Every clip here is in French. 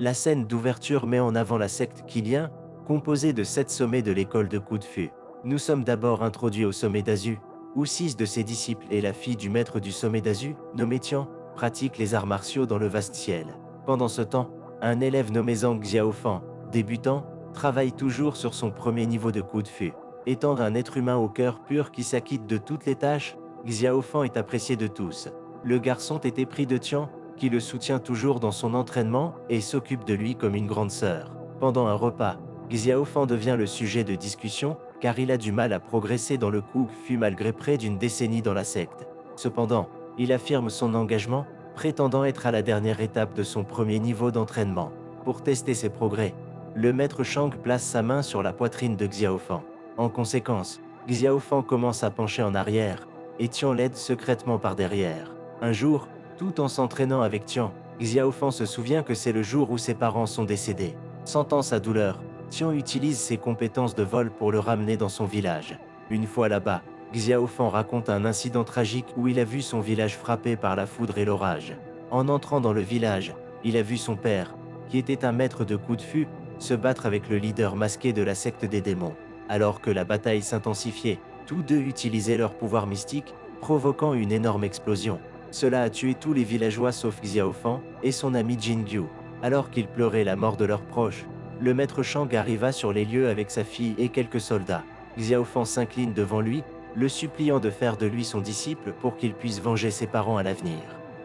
La scène d'ouverture met en avant la secte Kilien, composée de 7 sommets de l'école de Kung-Fu. Nous sommes d'abord introduits au sommet d'Azu, où 6 de ses disciples et la fille du maître du sommet d'Azu, nommé Tian, pratiquent les arts martiaux dans le vaste ciel. Pendant ce temps, un élève nommé Zhang Xiaofan, débutant, travaille toujours sur son premier niveau de Kung-Fu. Étant un être humain au cœur pur qui s'acquitte de toutes les tâches, Xiaofan est apprécié de tous. Le garçon est épris de Tian, qui le soutient toujours dans son entraînement et s'occupe de lui comme une grande sœur. Pendant un repas, Xiaofan devient le sujet de discussion, car il a du mal à progresser dans le Kung-Fu malgré près d'une décennie dans la secte. Cependant, il affirme son engagement, prétendant être à la dernière étape de son premier niveau d'entraînement. Pour tester ses progrès, le maître Shang place sa main sur la poitrine de Xiaofan. En conséquence, Xiaofan commence à pencher en arrière, et Tian l'aide secrètement par derrière. Un jour, tout en s'entraînant avec Tian, Xiaofan se souvient que c'est le jour où ses parents sont décédés. Sentant sa douleur, Tian utilise ses compétences de vol pour le ramener dans son village. Une fois là-bas, Xiaofan raconte un incident tragique où il a vu son village frappé par la foudre et l'orage. En entrant dans le village, il a vu son père, qui était un maître de Kung-Fu, se battre avec le leader masqué de la secte des démons. Alors que la bataille s'intensifiait, tous deux utilisaient leur pouvoir mystique, provoquant une énorme explosion. Cela a tué tous les villageois sauf Xiaofan et son ami Jingyu. Alors qu'ils pleuraient la mort de leurs proches, le maître Shang arriva sur les lieux avec sa fille et quelques soldats. Xiaofan s'incline devant lui, le suppliant de faire de lui son disciple pour qu'il puisse venger ses parents à l'avenir.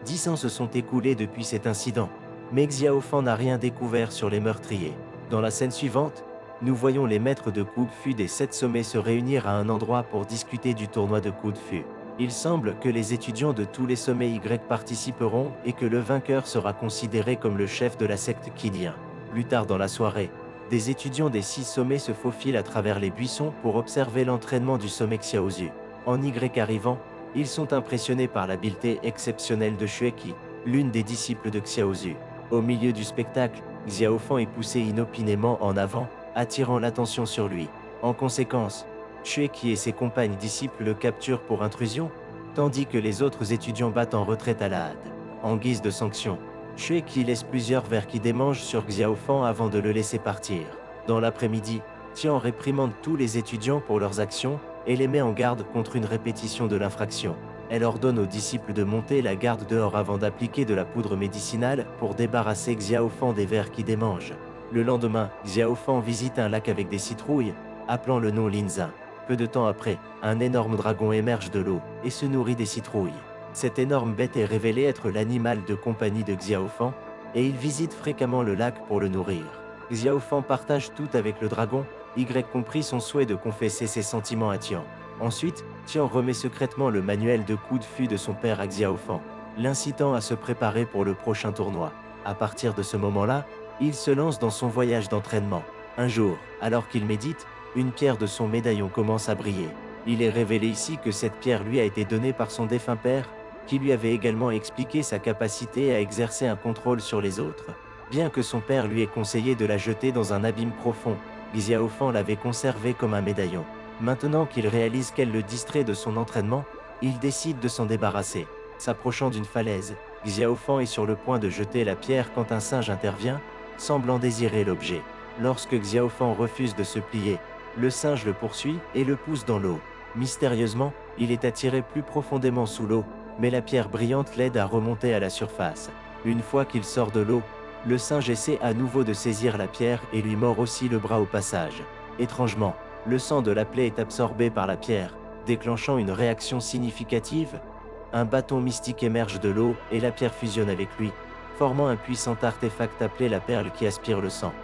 10 ans se sont écoulés depuis cet incident, mais Xiaofan n'a rien découvert sur les meurtriers. Dans la scène suivante, nous voyons les maîtres de Kung-Fu des 7 sommets se réunir à un endroit pour discuter du tournoi de Kung-Fu. Il semble que les étudiants de tous les sommets Y participeront et que le vainqueur sera considéré comme le chef de la secte Kilien. Plus tard dans la soirée, des étudiants des 6 sommets se faufilent à travers les buissons pour observer l'entraînement du sommet Xiaozu. En Y arrivant, ils sont impressionnés par l'habileté exceptionnelle de Xueqi, l'une des disciples de Xiaozu. Au milieu du spectacle, Xiaofan est poussé inopinément en avant, attirant l'attention sur lui. En conséquence, Xueqi et ses compagnes disciples le capturent pour intrusion, tandis que les autres étudiants battent en retraite à la hâte. En guise de sanction, Xueqi laisse plusieurs vers qui démangent sur Xiaofan avant de le laisser partir. Dans l'après-midi, Tian réprimande tous les étudiants pour leurs actions et les met en garde contre une répétition de l'infraction. Elle ordonne aux disciples de monter la garde dehors avant d'appliquer de la poudre médicinale pour débarrasser Xiaofan des vers qui démangent. Le lendemain, Xiaofan visite un lac avec des citrouilles, appelant le nom Linzin. Peu de temps après, un énorme dragon émerge de l'eau et se nourrit des citrouilles. Cette énorme bête est révélée être l'animal de compagnie de Xiaofan, et il visite fréquemment le lac pour le nourrir. Xiaofan partage tout avec le dragon, y compris son souhait de confesser ses sentiments à Tian. Ensuite, Tian remet secrètement le manuel de Kung-Fu de son père à Xiaofan, l'incitant à se préparer pour le prochain tournoi. À partir de ce moment-là, il se lance dans son voyage d'entraînement. Un jour, alors qu'il médite, une pierre de son médaillon commence à briller. Il est révélé ici que cette pierre lui a été donnée par son défunt père, qui lui avait également expliqué sa capacité à exercer un contrôle sur les autres. Bien que son père lui ait conseillé de la jeter dans un abîme profond, Xiaofan l'avait conservée comme un médaillon. Maintenant qu'il réalise qu'elle le distrait de son entraînement, il décide de s'en débarrasser. S'approchant d'une falaise, Xiaofan est sur le point de jeter la pierre quand un singe intervient, semblant désirer l'objet. Lorsque Xiaofan refuse de se plier, le singe le poursuit et le pousse dans l'eau. Mystérieusement, il est attiré plus profondément sous l'eau, mais la pierre brillante l'aide à remonter à la surface. Une fois qu'il sort de l'eau, le singe essaie à nouveau de saisir la pierre et lui mord aussi le bras au passage. Étrangement, le sang de la plaie est absorbé par la pierre, déclenchant une réaction significative. Un bâton mystique émerge de l'eau et la pierre fusionne avec lui, formant un puissant artefact appelé la perle qui aspire le sang.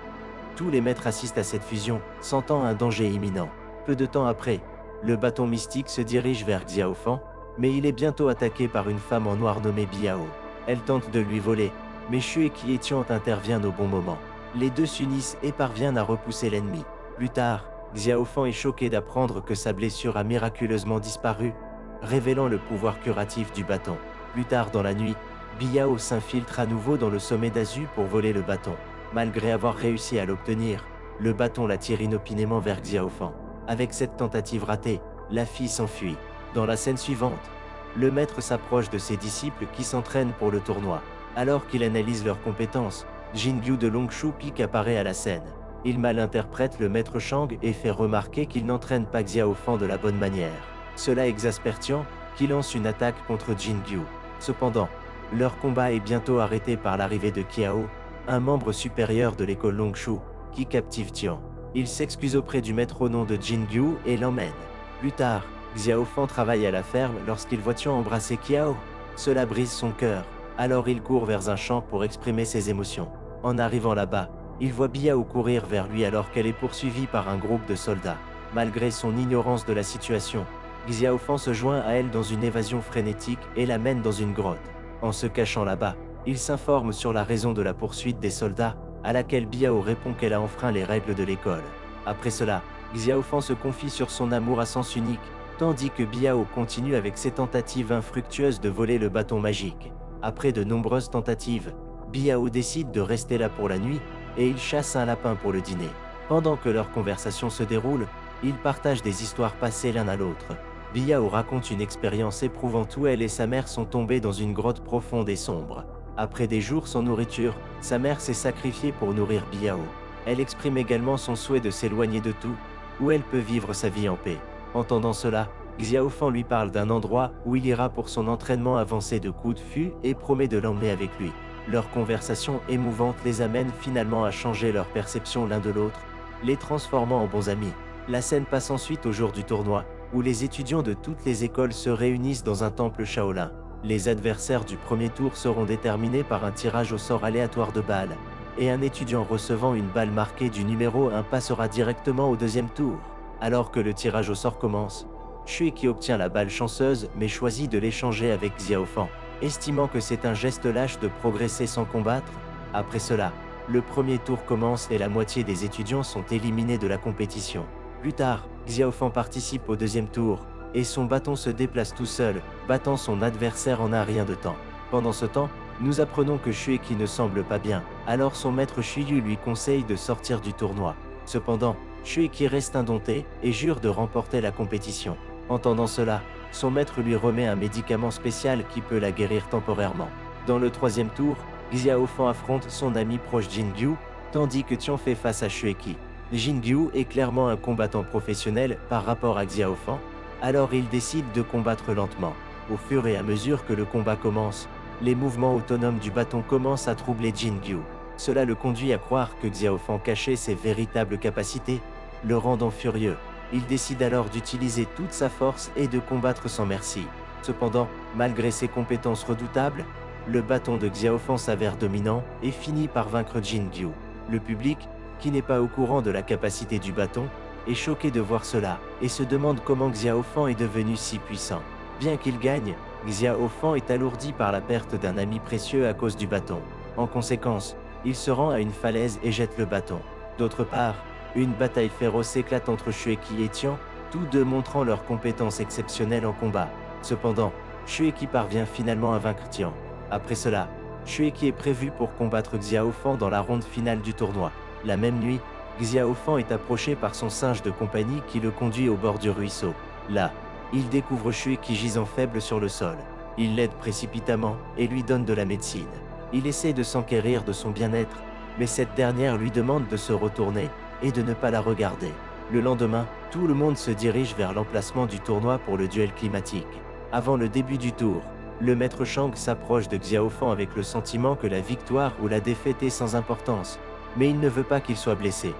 Tous les maîtres assistent à cette fusion, sentant un danger imminent. Peu de temps après, le bâton mystique se dirige vers Xiaofan, mais il est bientôt attaqué par une femme en noir nommée Biao. Elle tente de lui voler, mais Xueqi et Tian interviennent au bon moment. Les deux s'unissent et parviennent à repousser l'ennemi. Plus tard, Xiaofan est choqué d'apprendre que sa blessure a miraculeusement disparu, révélant le pouvoir curatif du bâton. Plus tard dans la nuit, Biao s'infiltre à nouveau dans le sommet d'Azu pour voler le bâton. Malgré avoir réussi à l'obtenir, le bâton la tire inopinément vers Xiaofan. Avec cette tentative ratée, la fille s'enfuit. Dans la scène suivante, le maître s'approche de ses disciples qui s'entraînent pour le tournoi. Alors qu'il analyse leurs compétences, Jingyu de Longshu Peak apparaît à la scène. Il malinterprète le maître Shang et fait remarquer qu'il n'entraîne pas Xiao Fan de la bonne manière. Cela exaspère Tian, qui lance une attaque contre Jingyu. Cependant, leur combat est bientôt arrêté par l'arrivée de Qiao, un membre supérieur de l'école Longshu, qui captive Tian. Il s'excuse auprès du maître au nom de Jingyu et l'emmène. Plus tard, Xiao Fan travaille à la ferme lorsqu'il voit Tian embrasser Qiao. Cela brise son cœur, alors il court vers un champ pour exprimer ses émotions. En arrivant là-bas, il voit Biao courir vers lui alors qu'elle est poursuivie par un groupe de soldats. Malgré son ignorance de la situation, Xiao Fan se joint à elle dans une évasion frénétique et la mène dans une grotte. En se cachant là-bas, il s'informe sur la raison de la poursuite des soldats, à laquelle Biao répond qu'elle a enfreint les règles de l'école. Après cela, Xiao Fan se confie sur son amour à sens unique, tandis que Biao continue avec ses tentatives infructueuses de voler le bâton magique. Après de nombreuses tentatives, Biao décide de rester là pour la nuit, et il chasse un lapin pour le dîner. Pendant que leur conversation se déroule, ils partagent des histoires passées l'un à l'autre. Biao raconte une expérience éprouvant où elle et sa mère sont tombées dans une grotte profonde et sombre. Après des jours sans nourriture, sa mère s'est sacrifiée pour nourrir Biao. Elle exprime également son souhait de s'éloigner de tout, où elle peut vivre sa vie en paix. Entendant cela, Xiao Fan lui parle d'un endroit où il ira pour son entraînement avancé de coups de feu et promet de l'emmener avec lui. Leur conversation émouvante les amène finalement à changer leur perception l'un de l'autre, les transformant en bons amis. La scène passe ensuite au jour du tournoi, où les étudiants de toutes les écoles se réunissent dans un temple Shaolin. Les adversaires du premier tour seront déterminés par un tirage au sort aléatoire de balles, et un étudiant recevant une balle marquée du numéro 1 passera directement au deuxième tour. Alors que le tirage au sort commence, Shueki obtient la balle chanceuse mais choisit de l'échanger avec Xiao Fan, estimant que c'est un geste lâche de progresser sans combattre. Après cela, le premier tour commence et la moitié des étudiants sont éliminés de la compétition. Plus tard, Xiao Fan participe au deuxième tour, et son bâton se déplace tout seul, battant son adversaire en un rien de temps. Pendant ce temps, nous apprenons que Shueki ne semble pas bien, alors son maître Shiyu lui conseille de sortir du tournoi. Cependant, Shueki reste indompté et jure de remporter la compétition. Entendant cela, son maître lui remet un médicament spécial qui peut la guérir temporairement. Dans le troisième tour, Xiao Fan affronte son ami proche Jingyu, tandis que Tian fait face à Shueki. Jingyu est clairement un combattant professionnel par rapport à Xiao Fan, alors il décide de combattre lentement. Au fur et à mesure que le combat commence, les mouvements autonomes du bâton commencent à troubler Jingyu. Cela le conduit à croire que Xiao Fan cachait ses véritables capacités, le rendant furieux. Il décide alors d'utiliser toute sa force et de combattre sans merci. Cependant, malgré ses compétences redoutables, le bâton de Xiao Fan s'avère dominant et finit par vaincre Jingyu. Le public, qui n'est pas au courant de la capacité du bâton, est choqué de voir cela et se demande comment Xiao Fan est devenu si puissant. Bien qu'il gagne, Xiao Fan est alourdi par la perte d'un ami précieux à cause du bâton. En conséquence, il se rend à une falaise et jette le bâton. D'autre part, une bataille féroce éclate entre Shueki et Tian, tous deux montrant leurs compétences exceptionnelles en combat. Cependant, Shueki parvient finalement à vaincre Tian. Après cela, Shueki est prévu pour combattre Xiao Fan dans la ronde finale du tournoi. La même nuit, Xiao Fan est approché par son singe de compagnie qui le conduit au bord du ruisseau. Là, il découvre Shueki gisant faible sur le sol. Il l'aide précipitamment et lui donne de la médecine. Il essaie de s'enquérir de son bien-être, mais cette dernière lui demande de se retourner et de ne pas la regarder. Le lendemain, tout le monde se dirige vers l'emplacement du tournoi pour le duel climatique. Avant le début du tour, le maître Shang s'approche de Xiao Fan avec le sentiment que la victoire ou la défaite est sans importance, mais il ne veut pas qu'il soit blessé.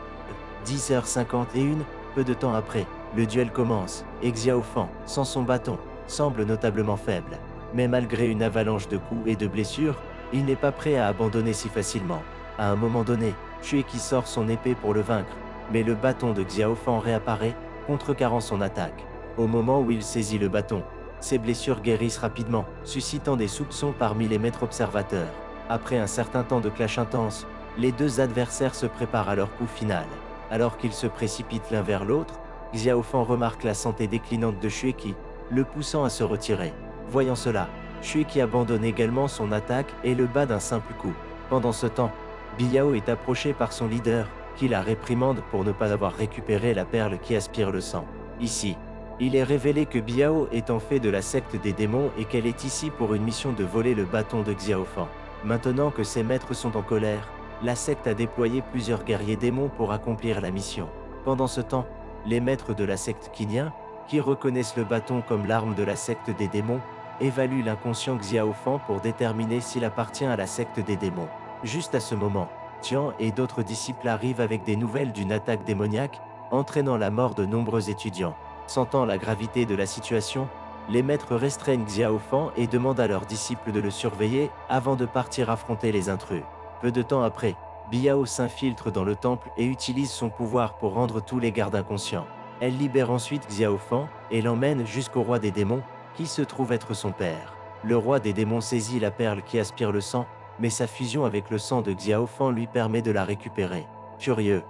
10h51, peu de temps après, le duel commence, et Xiao Fan, sans son bâton, semble notablement faible. Mais malgré une avalanche de coups et de blessures, il n'est pas prêt à abandonner si facilement. À un moment donné, Shueki sort son épée pour le vaincre, mais le bâton de Xiao Fan réapparaît, contrecarrant son attaque. Au moment où il saisit le bâton, ses blessures guérissent rapidement, suscitant des soupçons parmi les maîtres observateurs. Après un certain temps de clash intense, les deux adversaires se préparent à leur coup final. Alors qu'ils se précipitent l'un vers l'autre, Xiao Fan remarque la santé déclinante de Shueki, le poussant à se retirer. Voyant cela, Shueki abandonne également son attaque et le bat d'un simple coup. Pendant ce temps, Biao est approché par son leader, qui la réprimande pour ne pas avoir récupéré la perle qui aspire le sang. Ici, il est révélé que Biao est en fait de la secte des démons et qu'elle est ici pour une mission de voler le bâton de Xiao Fan. Maintenant que ses maîtres sont en colère, La secte a déployé plusieurs guerriers démons pour accomplir la mission. Pendant ce temps, les maîtres de la secte Qilian, qui reconnaissent le bâton comme l'arme de la secte des démons, évaluent l'inconscient Xiaofan pour déterminer s'il appartient à la secte des démons. Juste à ce moment, Tian et d'autres disciples arrivent avec des nouvelles d'une attaque démoniaque, entraînant la mort de nombreux étudiants. Sentant la gravité de la situation, les maîtres restreignent Xiaofan et demandent à leurs disciples de le surveiller avant de partir affronter les intrus. Peu de temps après, Biao s'infiltre dans le temple et utilise son pouvoir pour rendre tous les gardes inconscients. Elle libère ensuite Xiaofan et l'emmène jusqu'au roi des démons, qui se trouve être son père. Le roi des démons saisit la perle qui aspire le sang, mais sa fusion avec le sang de Xiaofan lui permet de la récupérer. Furieux,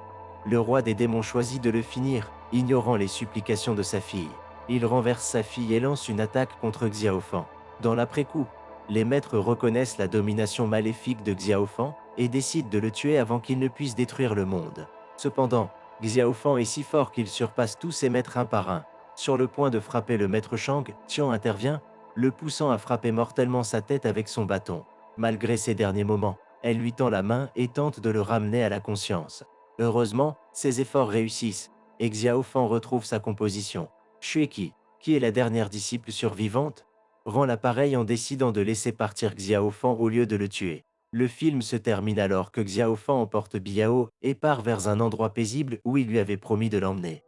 le roi des démons choisit de le finir, ignorant les supplications de sa fille. Il renverse sa fille et lance une attaque contre Xiaofan. Dans l'après-coup, les maîtres reconnaissent la domination maléfique de Xiaofan et décident de le tuer avant qu'il ne puisse détruire le monde. Cependant, Xiaofan est si fort qu'il surpasse tous ses maîtres un par un. Sur le point de frapper le maître Shang, Tian intervient, le poussant à frapper mortellement sa tête avec son bâton. Malgré ces derniers moments, elle lui tend la main et tente de le ramener à la conscience. Heureusement, ses efforts réussissent, et Xiaofan retrouve sa composition. Shueki, qui est la dernière disciple survivante, rend l'appareil en décidant de laisser partir Xiaofan au lieu de le tuer. Le film se termine alors que Xiaofan emporte Biao et part vers un endroit paisible où il lui avait promis de l'emmener.